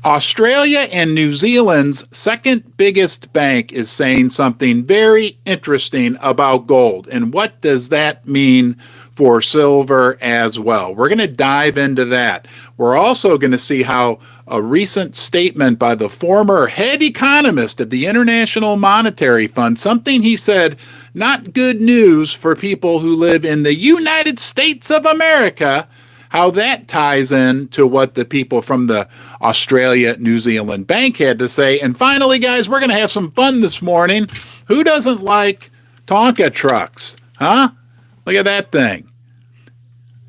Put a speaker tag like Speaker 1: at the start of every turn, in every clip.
Speaker 1: Australia and New Zealand's second biggest bank is saying something very interesting about gold. And what does that mean for silver as well? We're going to dive into that. We're also going to see how a recent statement by the former head economist at the International Monetary Fund, something he said, not good news for people who live in the United States of America, how that ties in to what the people from the Australia New Zealand Bank had to say. And finally, guys, we're going to have some fun this morning. Who doesn't like Tonka trucks? Huh? Look at that thing.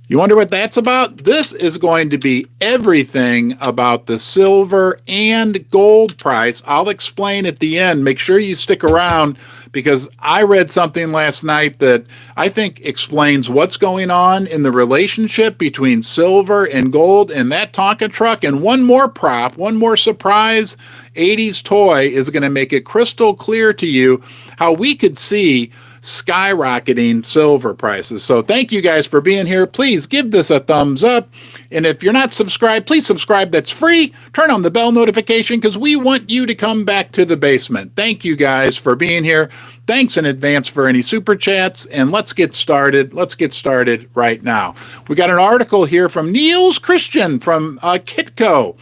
Speaker 1: You wonder what that's about? This is going to be everything about the silver and gold price. I'll explain at the end. Make sure you stick around because I read something last night that I think explains what's going on in the relationship between silver and gold and that Tonka truck. And one more prop, one more surprise 80s toy is going to make it crystal clear to you how we could see skyrocketing silver prices. So thank you guys for being here. Please give this a thumbs up. And if you're not subscribed, please subscribe. That's free. Turn on the bell notification because we want you to come back to the basement. Thank you guys for being here. Thanks in advance for any super chats. And let's get started. Let's get started right now. We got an article here from Niels Christian from Kitco.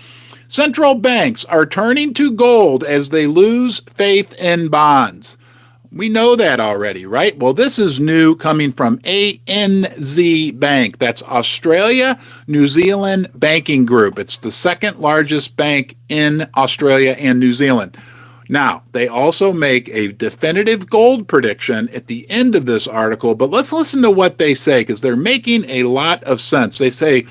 Speaker 1: Central banks are turning to gold as they lose faith in bonds. We know that already, right? Well, this is new coming from ANZ Bank. That's Australia New Zealand Banking Group. It's the second largest bank in Australia and New Zealand. Now, they also make a definitive gold prediction at the end of this article, but let's listen to what they say because they're making a lot of sense. They say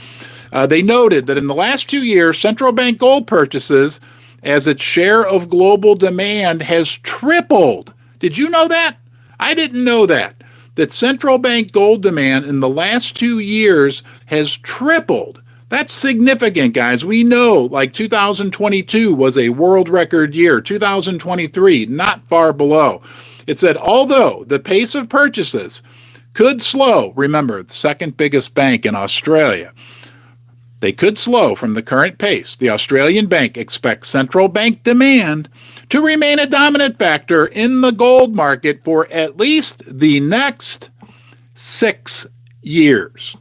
Speaker 1: they noted that in the last 2 years, central bank gold purchases as its share of global demand has tripled. Did you know that? I didn't know that. That central bank gold demand in the last 2 years has tripled. That's significant, guys. We know like 2022 was a world record year. 2023, not far below. It said, although the pace of purchases could slow, remember, the second biggest bank in Australia, they could slow from the current pace. The Australian bank expects central bank demand to remain a dominant factor in the gold market for at least the next 6 years.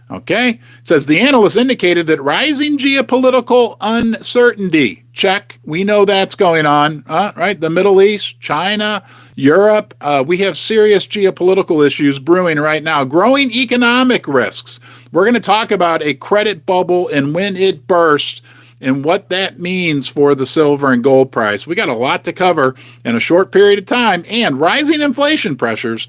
Speaker 1: Okay? It says the analysts indicated that rising geopolitical uncertainty, check, we know that's going on, right? The Middle East, China, Europe, we have serious geopolitical issues brewing right now. Growing economic risks. We're going to talk about a credit bubble and when it bursts and what that means for the silver and gold price. We got a lot to cover in a short period of time, and rising inflation pressures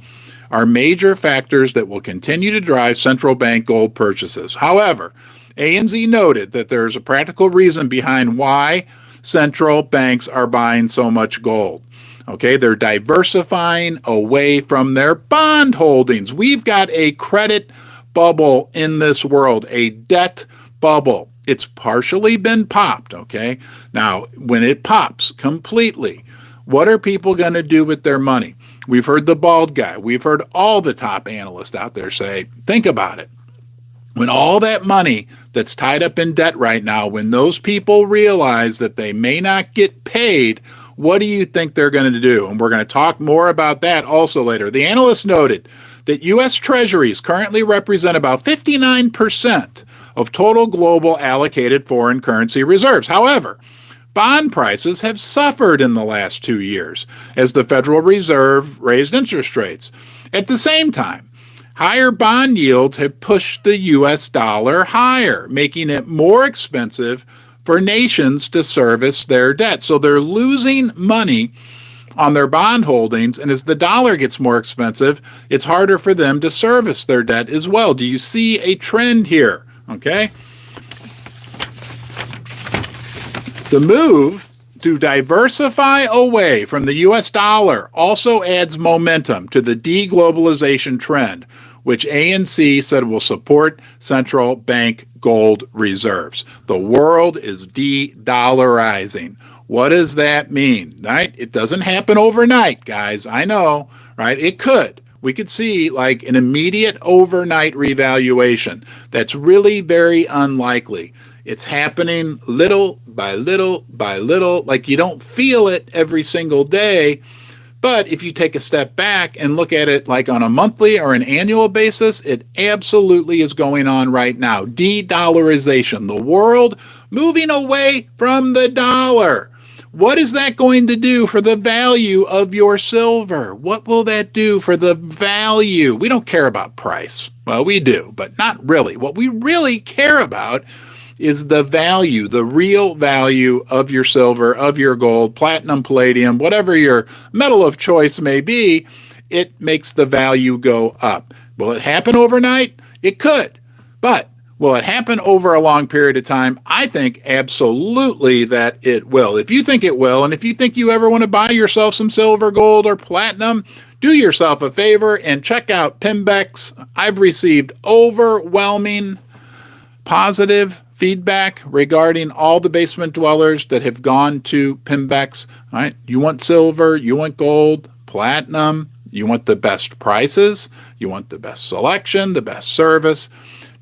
Speaker 1: are major factors that will continue to drive central bank gold purchases. However, ANZ noted that there's a practical reason behind why central banks are buying so much gold. Okay, they're diversifying away from their bond holdings. We've got a credit bubble in this world, a debt bubble. It's partially been popped, okay? Now, when it pops completely, what are people going to do with their money? We've heard the bald guy. We've heard all the top analysts out there say, think about it. When all that money that's tied up in debt right now, when those people realize that they may not get paid, what do you think they're going to do? And we're going to talk more about that also later. The analysts noted that U.S. Treasuries currently represent about 59% of total global allocated foreign currency reserves. However, bond prices have suffered in the last 2 years as the Federal Reserve raised interest rates. At the same time, higher bond yields have pushed the U.S. dollar higher, making it more expensive for nations to service their debt. So they're losing money on their bond holdings, and as the dollar gets more expensive, it's harder for them to service their debt as well. Do you see a trend here? Okay. The move to diversify away from the U.S. dollar also adds momentum to the deglobalization trend, which ANC said will support central bank gold reserves. The world is de-dollarizing. What does that mean? Right? It doesn't happen overnight, guys. I know, right? It could. We could see like an immediate overnight revaluation. That's really very unlikely. It's happening little by little by little, like you don't feel it every single day. But if you take a step back and look at it like on a monthly or an annual basis, it absolutely is going on right now. De-dollarization, the world moving away from the dollar. What is that going to do for the value of your silver? What will that do for the value? We don't care about price. Well, we do, but not really. What we really care about is the value, the real value of your silver, of your gold, platinum, palladium, whatever your metal of choice may be. It makes the value go up. Will it happen overnight? It could. But will it happen over a long period of time? I think absolutely that it will. If you think it will, and if you think you ever want to buy yourself some silver, gold, or platinum, do yourself a favor and check out Pimbex. I've received overwhelming positive feedback regarding all the basement dwellers that have gone to Pimbex. All right, you want silver, you want gold, platinum, you want the best prices, you want the best selection, the best service.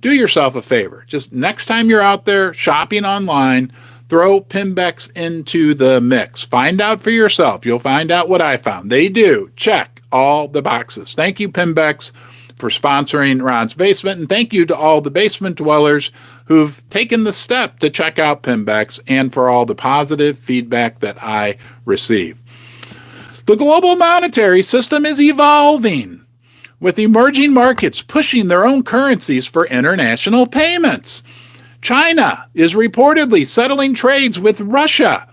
Speaker 1: Do yourself a favor. Just next time you're out there shopping online, throw Pimbex into the mix. Find out for yourself. You'll find out what I found. They do check all the boxes. Thank you, Pimbex, for sponsoring Ron's Basement, and thank you to all the basement dwellers who've taken the step to check out Pimbex and for all the positive feedback that I receive. The global monetary system is evolving, with emerging markets pushing their own currencies for international payments. China is reportedly settling trades with Russia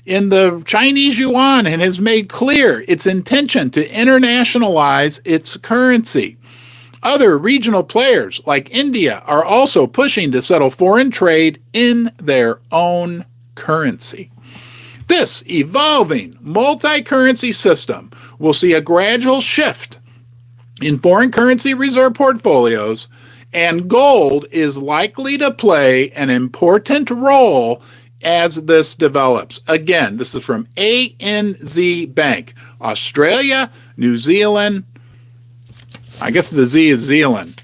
Speaker 1: in the Chinese yuan and has made clear its intention to internationalize its currency. Other regional players like India are also pushing to settle foreign trade in their own currency. This evolving multi-currency system will see a gradual shift in foreign currency reserve portfolios, and gold is likely to play an important role as this develops. Again, this is from ANZ Bank, Australia, New Zealand. I guess the Z is Zealand.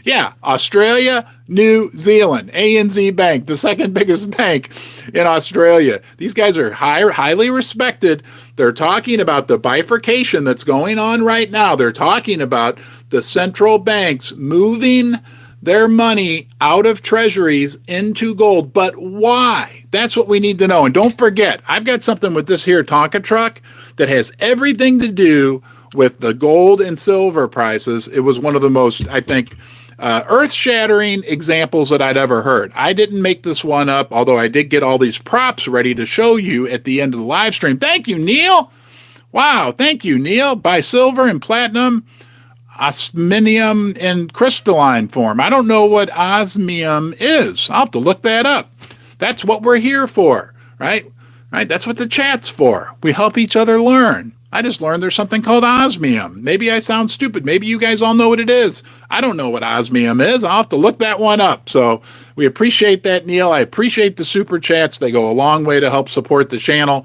Speaker 1: Yeah, Australia, New Zealand, ANZ Bank, the second biggest bank in Australia. These guys are highly respected. They're talking about the bifurcation that's going on right now. They're talking about the central banks moving their money out of treasuries into gold. But why? That's what we need to know. And don't forget, I've got something with this here Tonka truck that has everything to do with the gold and silver prices. It was one of the most, I think, earth-shattering examples that I'd ever heard. I didn't make this one up, although I did get all these props ready to show you at the end of the live stream. Thank you, Neil. Wow, thank you, Neil. Buy silver and platinum, osmium in crystalline form. I don't know what osmium is. I'll have to look that up. That's what we're here for, right? Right? That's what the chat's for. We help each other learn. I just learned there's something called osmium. Maybe I sound stupid. Maybe you guys all know what it is. I don't know what osmium is. I'll have to look that one up. So we appreciate that, Neil. I appreciate the super chats. They go a long way to help support the channel.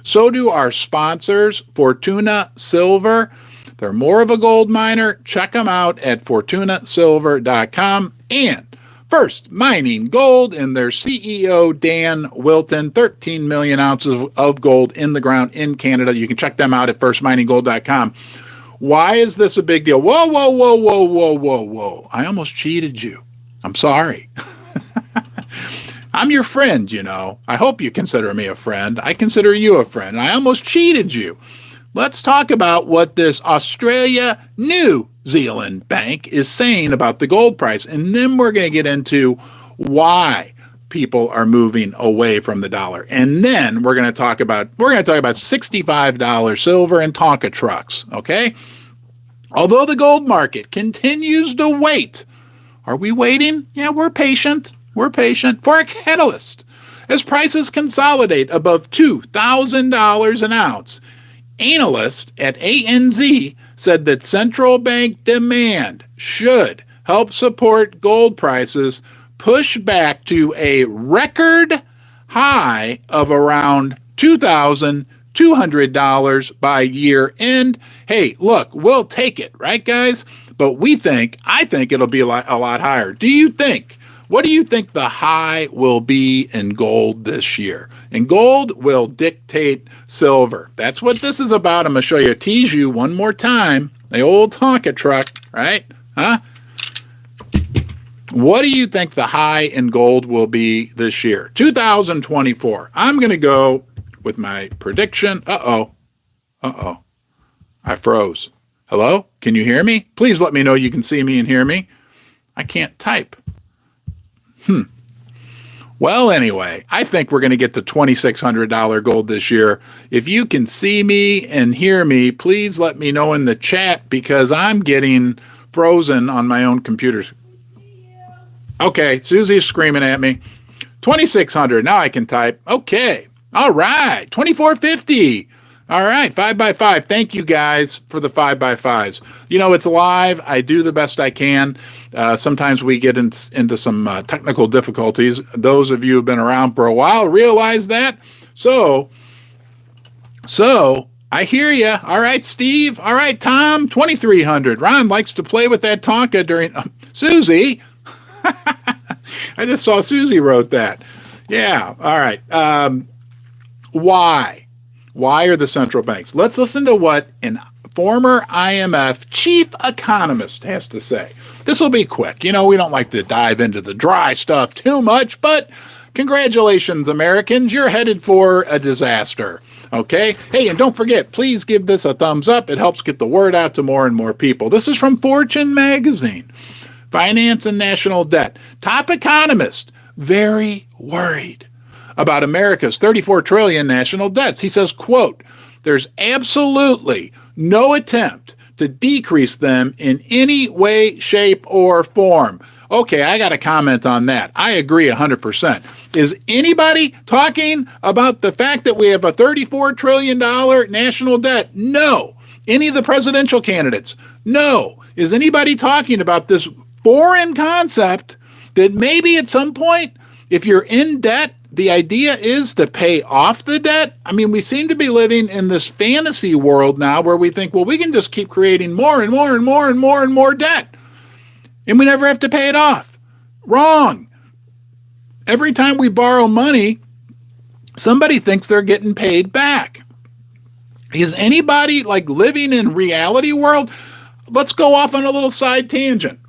Speaker 1: So do our sponsors, Fortuna Silver. They're more of a gold miner. Check them out at fortunasilver.com. And First Mining Gold and their CEO, Dan Wilton, 13 million ounces of gold in the ground in Canada. You can check them out at firstmininggold.com. Why is this a big deal? Whoa, whoa, whoa, whoa, whoa, whoa, whoa. I almost cheated you. I'm sorry. I'm your friend, you know. I hope you consider me a friend. I consider you a friend. I almost cheated you. Let's talk about what this Australia New Zealand bank is saying about the gold price, and then we're going to get into why people are moving away from the dollar. And then we're going to talk about $65 silver and Tonka trucks, okay? Although the gold market continues to wait. Are we waiting? Yeah, we're patient. We're patient for a catalyst. As prices consolidate above $2,000 an ounce, analysts at ANZ said that central bank demand should help support gold prices push back to a record high of around $2,200 by year end. Hey, look, we'll take it, right, guys? But I think it'll be a lot higher. Do you think What do you think the high will be in gold this year? And gold will dictate silver. That's what this is about. I'm going to show you, tease you one more time. The old Tonka truck, right? Huh? What do you think the high in gold will be this year? 2024. I'm going to go with my prediction. Uh-oh. I froze. Hello? Can you hear me? Please let me know you can see me and hear me. I can't type. Well, anyway, I think we're going to get to $2,600 gold this year. If you can see me and hear me, please let me know in the chat because I'm getting frozen on my own computer. Okay, Susie's screaming at me. 2,600. Now I can type. Okay. All right. 2,450. All right. 5x5. Thank you guys for the 5x5s. You know, it's live. I do the best I can. Sometimes we get into some technical difficulties. Those of you who have been around for a while realize that. So I hear you. All right, Steve. All right, Tom. 2,300. Ron likes to play with that Tonka during Suzie. I just saw Suzie wrote that. Yeah. All right. Why? Why are the central banks? Let's listen to what a former IMF chief economist has to say. This will be quick. You know, we don't like to dive into the dry stuff too much, but congratulations, Americans. You're headed for a disaster. Okay? Hey, and don't forget, please give this a thumbs up. It helps get the word out to more and more people. This is from Fortune magazine. Finance and national debt. Top economist, very worried about America's $34 trillion national debts. He says, quote, there's absolutely no attempt to decrease them in any way, shape, or form. Okay, I got to comment on that. I agree 100%. Is anybody talking about the fact that we have a $34 trillion national debt? No. Any of the presidential candidates? No. Is anybody talking about this foreign concept that maybe at some point, if you're in debt, the idea is to pay off the debt? I mean, we seem to be living in this fantasy world now where we think, well, we can just keep creating more and more and more and more and more debt, and we never have to pay it off. Wrong. Every time we borrow money, somebody thinks they're getting paid back. Is anybody like living in reality world? Let's go off on a little side tangent.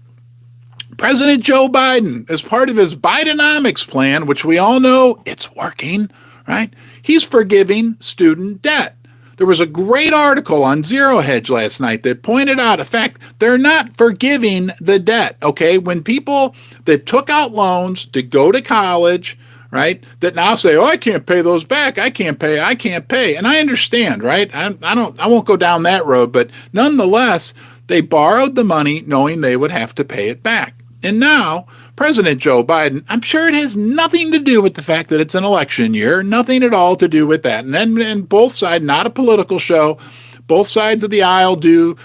Speaker 1: President Joe Biden, as part of his Bidenomics plan, which we all know it's working, right? He's forgiving student debt. There was a great article on Zero Hedge last night that pointed out, in fact, they're not forgiving the debt, okay? When people that took out loans to go to college, right, that now say, oh, I can't pay those back. I can't pay. And I understand, right? I won't go down that road, but nonetheless, they borrowed the money knowing they would have to pay it back. And now, President Joe Biden, I'm sure it has nothing to do with the fact that it's an election year, nothing at all to do with that. And then both sides, not a political show, both sides of the aisle do,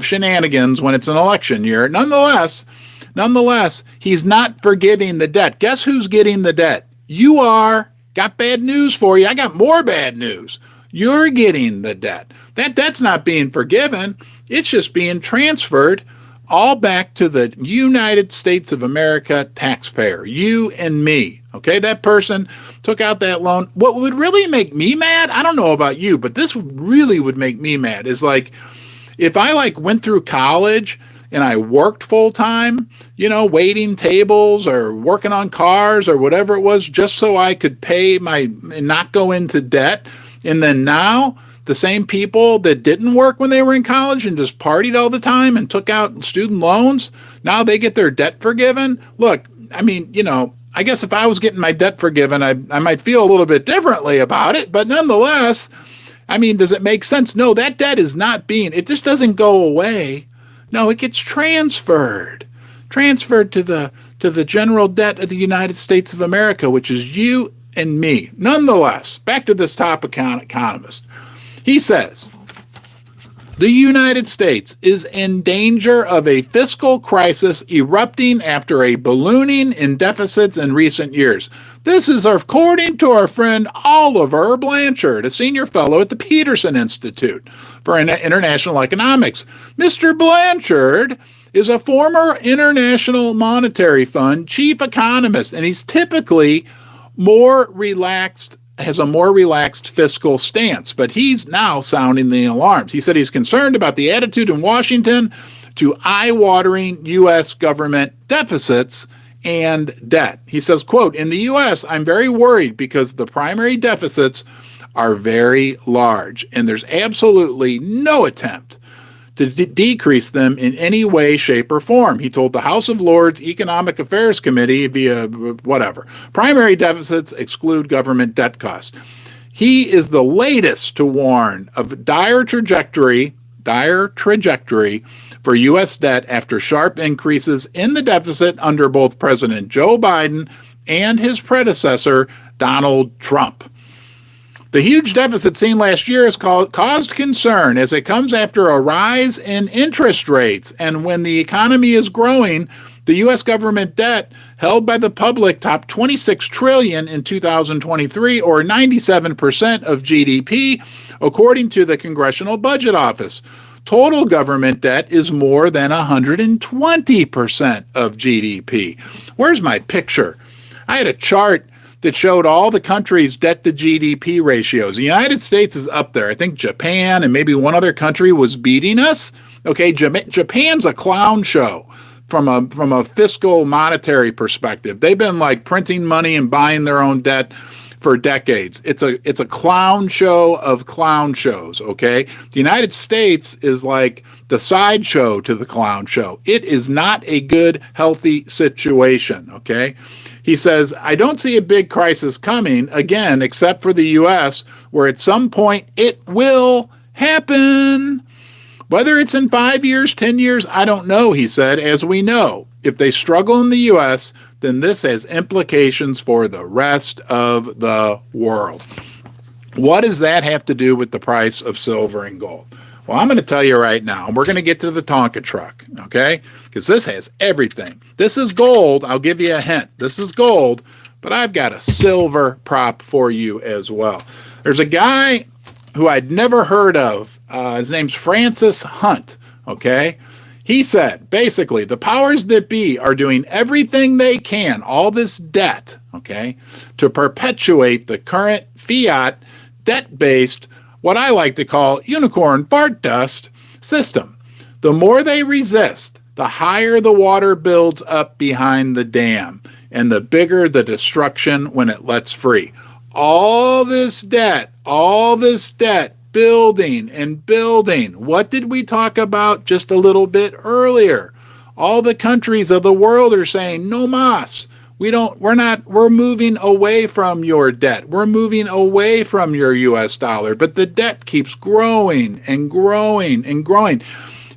Speaker 1: shenanigans when it's an election year. Nonetheless, he's not forgiving the debt. Guess who's getting the debt? You are. Got bad news for you. I got more bad news. You're getting the debt. That's not being forgiven. It's just being transferred all back to the United States of America taxpayer, you and me. Okay, that person took out that loan. What would really make me mad, I don't know about you, but this really would make me mad, is like if I went through college and I worked full time, waiting tables or working on cars or whatever it was, just so I could pay and not go into debt. And then now the same people that didn't work when they were in college and just partied all the time and took out student loans, now they get their debt forgiven. Look, I mean, I guess if I was getting my debt forgiven, I might feel a little bit differently about it. But nonetheless, I mean, does it make sense? No, that debt is not it just doesn't go away. No, it gets transferred to the general debt of the United States of America, which is you and me. Nonetheless, back to this top economist. He says, the United States is in danger of a fiscal crisis erupting after a ballooning in deficits in recent years. This is according to our friend Oliver Blanchard, a senior fellow at the Peterson Institute for International Economics. Mr. Blanchard is a former International Monetary Fund chief economist, and he's typically has a more relaxed fiscal stance, but he's now sounding the alarms. He said he's concerned about the attitude in Washington to eye-watering U.S. government deficits and debt. He says, quote, in the U.S., I'm very worried because the primary deficits are very large, and there's absolutely no attempt to decrease them in any way, shape, or form. He told the House of Lords Economic Affairs Committee via whatever. Primary deficits exclude government debt costs. He is the latest to warn of dire trajectory for U.S. debt after sharp increases in the deficit under both President Joe Biden and his predecessor, Donald Trump. The huge deficit seen last year has caused concern as it comes after a rise in interest rates. And when the economy is growing, the U.S. government debt held by the public topped $26 trillion in 2023, or 97% of GDP, according to the Congressional Budget Office. Total government debt is more than 120% of GDP. Where's my picture? I had a chart that showed all the countries' debt to GDP ratios. The United States is up there. I think Japan and maybe one other country was beating us. Okay, Japan's a clown show from a fiscal monetary perspective. They've been like printing money and buying their own debt for decades. It's a clown show of clown shows, okay? The United States is like the sideshow to the clown show. It is not a good, healthy situation, okay? He says, I don't see a big crisis coming, again, except for the U.S., where at some point it will happen. Whether it's in 5 years, 10 years, I don't know, he said. As we know, if they struggle in the U.S., then this has implications for the rest of the world. What does that have to do with the price of silver and gold? Well, I'm going to tell you right now, and we're going to get to the Tonka truck, okay? Because this has everything. This is gold. I'll give you a hint. This is gold, but I've got a silver prop for you as well. There's a guy who I'd never heard of. His name's Francis Hunt, okay? He said, basically, the powers that be are doing everything they can, all this debt, okay, to perpetuate the current fiat debt-based, what I like to call unicorn fart dust system. The more they resist, the higher the water builds up behind the dam, and the bigger the destruction when it lets free. All this debt, building and building. What did we talk about just a little bit earlier? All the countries of the world are saying, no mas. We're moving away from your debt. We're moving away from your US dollar, but the debt keeps growing and growing and growing.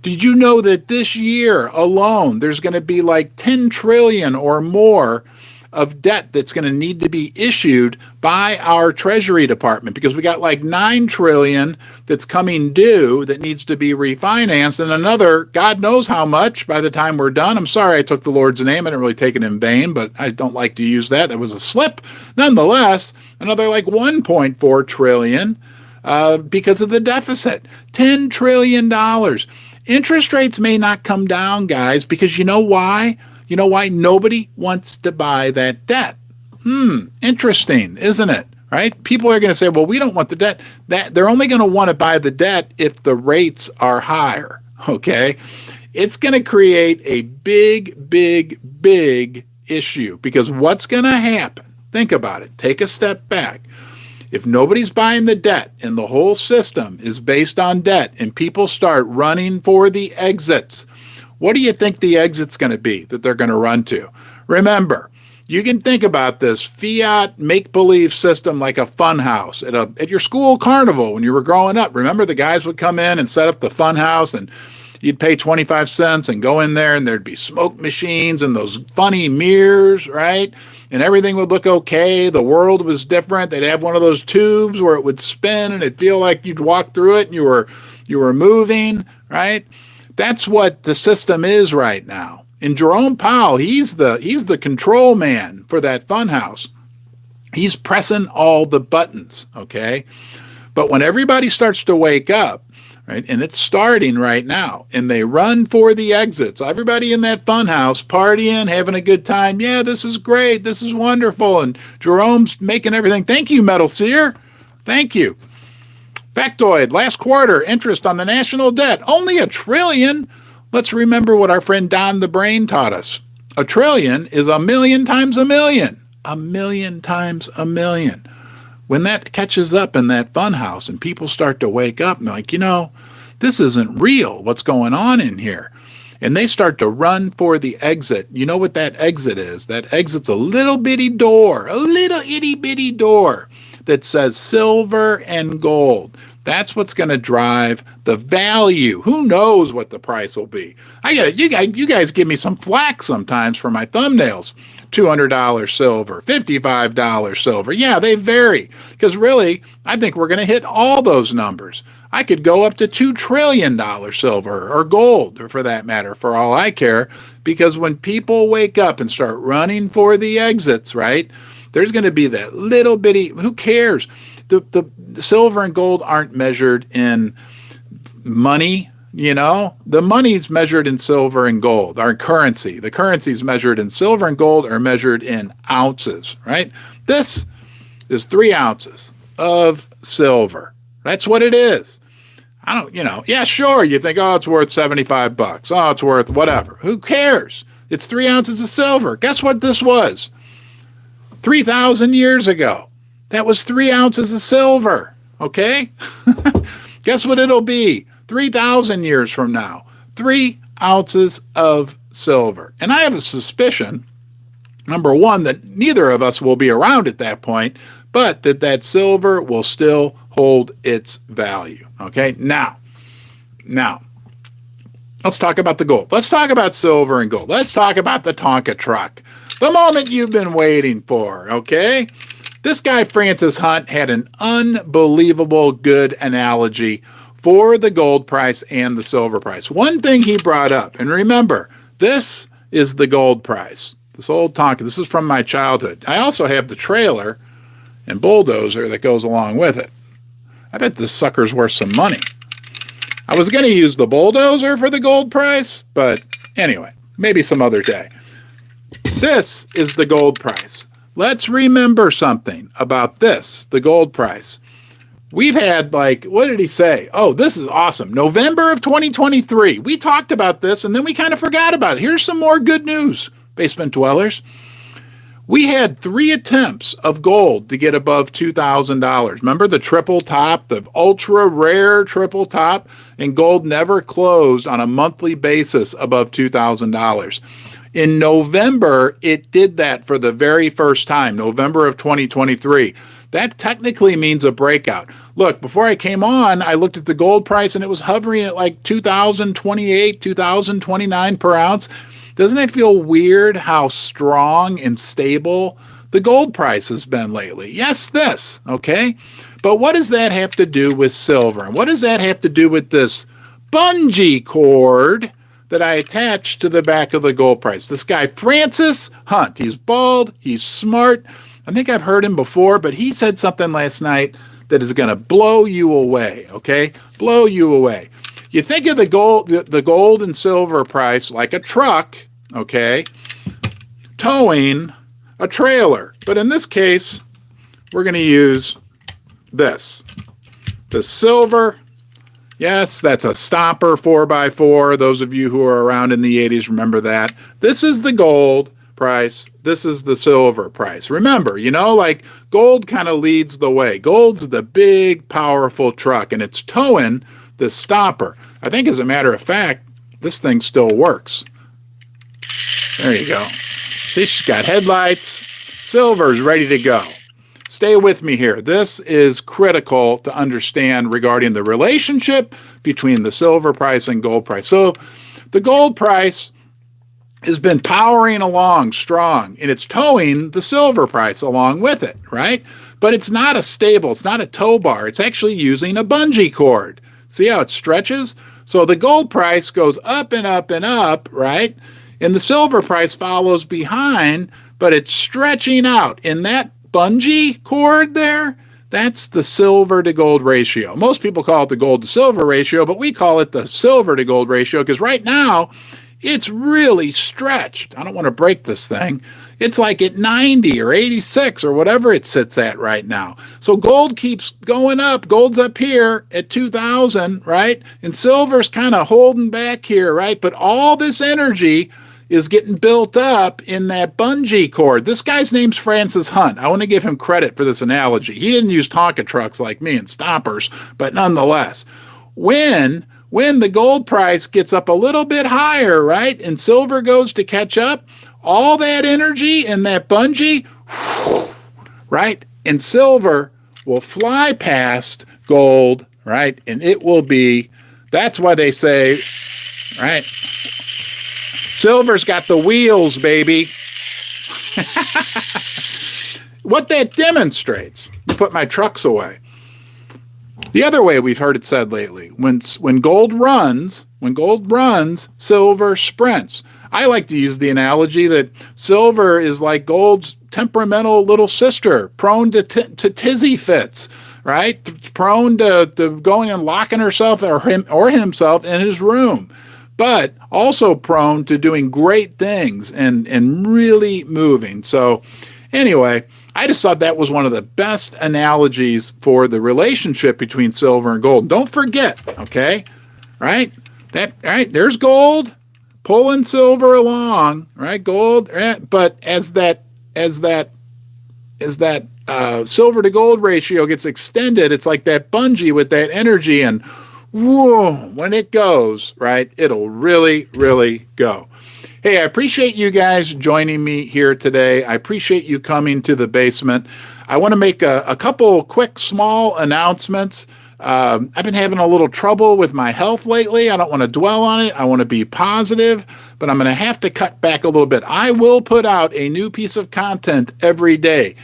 Speaker 1: Did you know that this year alone, there's going to be like 10 trillion or more of debt that's going to need to be issued by our Treasury Department, because we got like 9 trillion that's coming due that needs to be refinanced, and another God knows how much by the time we're done. I'm sorry I took the Lord's name. I didn't really take it in vain, but I don't like to use that. That was a slip. Nonetheless, another like 1.4 trillion because of the deficit. $10 trillion. Interest rates may not come down, guys, because you know why? You know why? Nobody wants to buy that debt. Interesting, isn't it? Right? People are going to say, well, we don't want the debt. That they're only going to want to buy the debt if the rates are higher. Okay? It's going to create a big, big, big issue, because what's going to happen? Think about it. Take a step back. If nobody's buying the debt and the whole system is based on debt and people start running for the exits, what do you think the exit's going to be that they're going to run to? Remember, you can think about this fiat make-believe system like a fun house at your school carnival when you were growing up. Remember, the guys would come in and set up the fun house, and you'd pay 25 cents and go in there, and there'd be smoke machines and those funny mirrors, right? And everything would look okay. The world was different. They'd have one of those tubes where it would spin, and it'd feel like you'd walk through it and you were moving, right? That's what the system is right now. And Jerome Powell, he's the control man for that funhouse. He's pressing all the buttons, okay? But when everybody starts to wake up, right? And it's starting right now. And they run for the exits. Everybody in that fun house partying, having a good time. Yeah, this is great. This is wonderful. And Jerome's making everything. Thank you, Metal Seer. Thank you. Factoid, last quarter, interest on the national debt, only $1 trillion. Let's remember what our friend Don the Brain taught us. $1 trillion is 1,000,000 times 1,000,000. 1,000,000 times 1,000,000. When that catches up in that fun house and people start to wake up and like, this isn't real. What's going on in here? And they start to run for the exit. You know what that exit is? That exit's a little bitty door, a little itty bitty door that says silver and gold. That's what's going to drive the value. Who knows what the price will be? You guys give me some flack sometimes for my thumbnails. $200 silver, $55 silver. Yeah, they vary because really, I think we're going to hit all those numbers. I could go up to $2 trillion silver or gold, or for that matter, for all I care, because when people wake up and start running for the exits, right, there's going to be that little bitty, who cares? The silver and gold aren't measured in money, The money's measured in silver and gold, our currency. The currency's measured in silver and gold are measured in ounces, right? This is 3 ounces of silver. That's what it is. Yeah, sure, you think, it's worth $75. Oh, it's worth whatever. Who cares? It's 3 ounces of silver. Guess what this was? 3,000 years ago. That was 3 ounces of silver, okay? Guess what it'll be 3,000 years from now? 3 ounces of silver. And I have a suspicion, number one, that neither of us will be around at that point, but that silver will still hold its value, okay? Now, let's talk about the gold. Let's talk about silver and gold. Let's talk about the Tonka truck. The moment you've been waiting for, okay? This guy, Francis Hunt, had an unbelievable good analogy for the gold price and the silver price. One thing he brought up, and remember, this is the gold price. This old Tonka, this is from my childhood. I also have the trailer and bulldozer that goes along with it. I bet this sucker's worth some money. I was going to use the bulldozer for the gold price, but anyway, maybe some other day. This is the gold price. Let's remember something about this, the gold price. We've had what did he say? Oh, this is awesome. November of 2023. We talked about this and then we kind of forgot about it. Here's some more good news, basement dwellers. We had 3 attempts of gold to get above $2,000. Remember the triple top, the ultra rare triple top? And gold never closed on a monthly basis above $2,000. In November, it did that for the very first time, November of 2023. That technically means a breakout. Look, before I came on, I looked at the gold price and it was hovering at like $2,028, $2,029 per ounce. Doesn't it feel weird how strong and stable the gold price has been lately? Yes, this, okay? But what does that have to do with silver? And what does that have to do with this bungee cord that I attached to the back of the gold price? This guy, Francis Hunt, he's bald, he's smart. I think I've heard him before, but he said something last night that is going to blow you away, okay? Blow you away. You think of the gold and silver price like a truck, okay, towing a trailer. But in this case, we're going to use this. The silver, yes, that's a stopper 4x4. Those of you who are around in the 80s remember that. This is the gold price. This is the silver price. Remember, gold kind of leads the way. Gold's the big, powerful truck, and it's towing the stopper. I think, as a matter of fact, this thing still works. There you go. She's got headlights. Silver's ready to go. Stay with me here. This is critical to understand regarding the relationship between the silver price and gold price. So the gold price has been powering along strong, and it's towing the silver price along with it, right? But it's not a stable, it's not a tow bar. It's actually using a bungee cord. See how it stretches? So the gold price goes up and up and up, right? And the silver price follows behind, but it's stretching out. And that bungee cord there, That's the silver to gold ratio. Most people call it the gold to silver ratio, but we call it the silver to gold ratio because right now it's really stretched. I don't want to break this thing. It's like at 90 or 86 or whatever it sits at right now. So gold keeps going up. Gold's up here at 2,000, right? And silver's kind of holding back here, right? But all this energy is getting built up in that bungee cord. This guy's name's Francis Hunt. I want to give him credit for this analogy. He didn't use Tonka trucks like me and stoppers, but nonetheless, when the gold price gets up a little bit higher, right, and silver goes to catch up, all that energy in that bungee, right, and silver will fly past gold, right, and it will be, that's why they say, right, silver's got the wheels, baby. What that demonstrates, you put my trucks away. The other way we've heard it said lately, when gold runs, silver sprints. I like to use the analogy that silver is like gold's temperamental little sister, prone to tizzy fits, right? Prone to going and locking herself or himself in his room, but also prone to doing great things and really moving. So anyway, I just thought that was one of the best analogies for the relationship between silver and gold. Don't forget, okay, right? There's gold pulling silver along, right? Gold, but as that silver to gold ratio gets extended, it's like that bungee with that energy, and whoa, when it goes, right, it'll really, really go. Hey, I appreciate you guys joining me here today. I appreciate you coming to the basement. I want to make a couple quick, small announcements. I've been having a little trouble with my health lately. I don't want to dwell on it. I want to be positive, but I'm going to have to cut back a little bit. I will put out a new piece of content every day,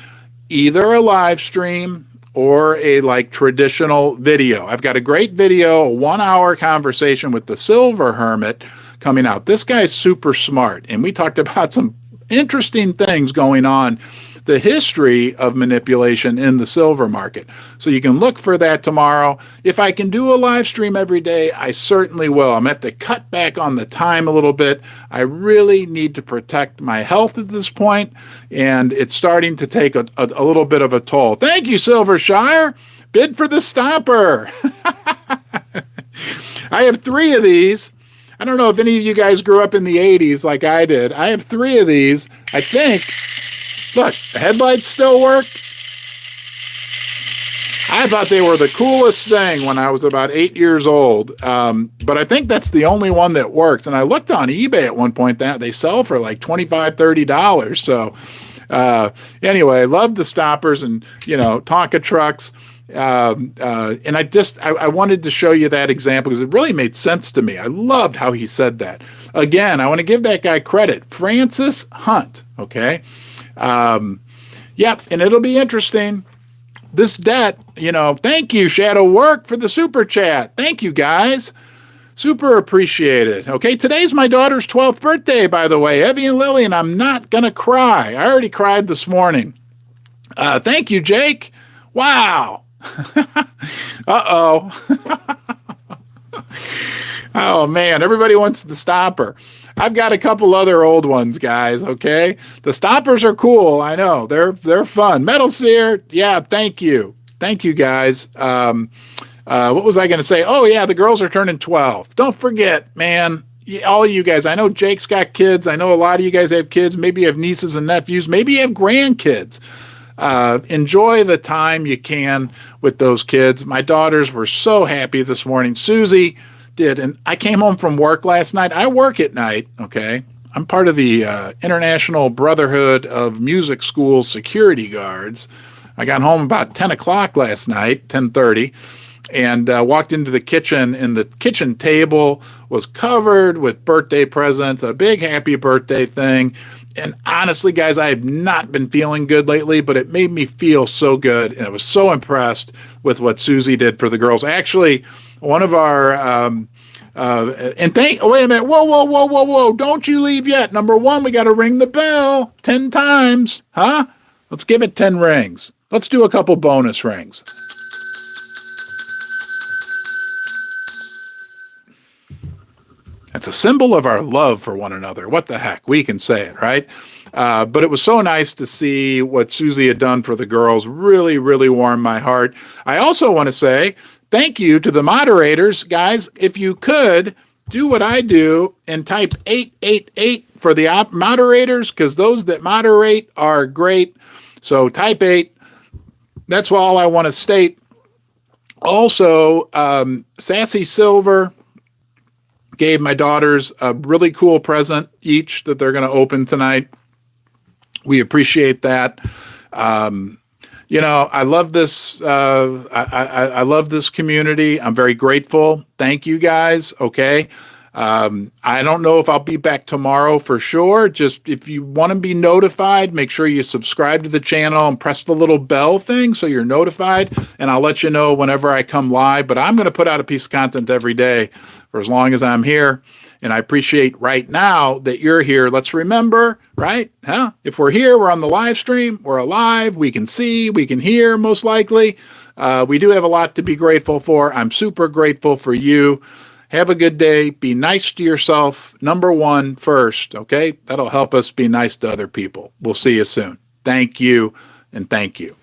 Speaker 1: either a live stream or a traditional video. I've got a great video, a 1-hour conversation with the Silver Hermit coming out. This guy's super smart, and we talked about some interesting things going on, the history of manipulation in the silver market. So you can look for that tomorrow. If I can do a live stream every day, I certainly will. I'm going to have to cut back on the time a little bit. I really need to protect my health at this point, and it's starting to take a little bit of a toll. Thank you, Silvershire. Bid for the stopper. I have 3 of these. I don't know if any of you guys grew up in the 80s like I did. I have 3 of these. I think, look, the headlights still work. I thought they were the coolest thing when I was about 8 years old. But I think that's the only one that works. And I looked on eBay at one point that they sell for like $25, $30. So anyway, love the stoppers and, Tonka trucks. And I wanted to show you that example because it really made sense to me. I loved how he said that. Again, I want to give that guy credit, Francis Hunt. Okay. Yep. And it'll be interesting. This debt, thank you, Shadow Work, for the super chat. Thank you, guys. Super appreciated. Okay. Today's my daughter's 12th birthday, by the way, Evie and Lily, and I'm not going to cry. I already cried this morning. Thank you, Jake. Wow. Uh-oh. Oh, man. Everybody wants the stopper. I've got a couple other old ones, guys, okay? The stoppers are cool. I know. They're fun. Metal Seer, yeah, thank you. Thank you, guys. What was I going to say? Oh, yeah, the girls are turning 12. Don't forget, man, all you guys. I know Jake's got kids. I know a lot of you guys have kids. Maybe you have nieces and nephews. Maybe you have grandkids. Enjoy the time you can with those kids. My daughters were so happy this morning. Suzie did, and I came home from work last night. I work at night, okay? I'm part of the International Brotherhood of Music School Security Guards. I got home about 10 o'clock last night, 10:30, and walked into the kitchen, and the kitchen table was covered with birthday presents, a big happy birthday thing. And honestly, guys, I have not been feeling good lately, but it made me feel so good. And I was so impressed with what Suzie did for the girls. Actually, one of our, wait a minute. Whoa. Don't you leave yet. Number 1, we got to ring the bell 10 times. Huh? Let's give it 10 rings. Let's do a couple bonus rings. It's a symbol of our love for one another. What the heck? We can say it, right? But it was so nice to see what Suzie had done for the girls. Really, really warmed my heart. I also want to say thank you to the moderators. Guys, if you could, do what I do and type 888 for the moderators, because those that moderate are great. So type 8. That's all I want to state. Also, Sassy Silver gave my daughters a really cool present each that they're going to open tonight. We appreciate that. You know, I love this. I love this community. I'm very grateful. Thank you guys. Okay. I don't know if I'll be back tomorrow for sure. Just if you want to be notified, make sure you subscribe to the channel and press the little bell thing so you're notified, and I'll let you know whenever I come live. But I'm going to put out a piece of content every day for as long as I'm here. And I appreciate right now that you're here. Let's remember, right? If we're here, we're on the live stream, we're alive, we can see, we can hear, most likely. We do have a lot to be grateful for. I'm super grateful for you. Have a good day. Be nice to yourself. Number one first, okay? That'll help us be nice to other people. We'll see you soon. Thank you, and thank you.